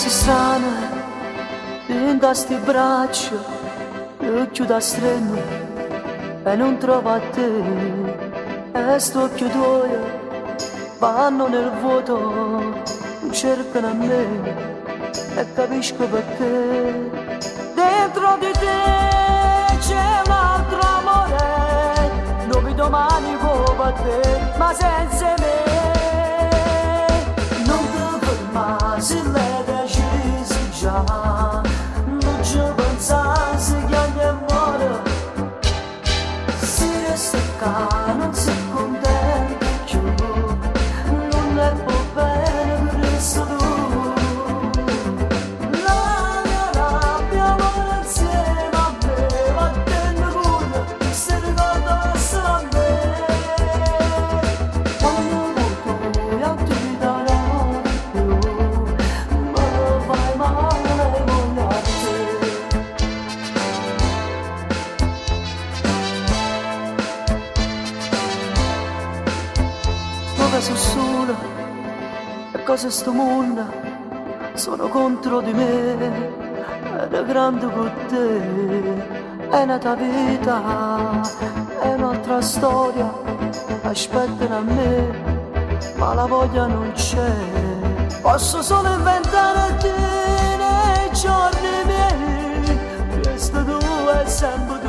così strana, in sti braccia, io chiudo a stretto e non trovo a te. E sto occhio tuo vanno nel vuoto, cercano a me e capisco perché. Dentro di te c'è un altro amore, dove domani può battere, ma senza me. Non ti fermare se l'hai deciso già, non ci pensare che ogni muore. Si resta qua, non si contenta più, non è più bene per questo tu. La mia rabbia vuole insieme a me, ma tende pure, se ricorda essere a me. Quando vuoi altri ti daranno di più, ma lo fai male, voglio a te. Ora sono sola e cose sto mondo sono contro di me ed è grande con te. È nata vita, è un'altra storia, aspettano a me, ma la voglia non c'è. Posso solo inventare te nei giorni miei, questo tu è sempre tu.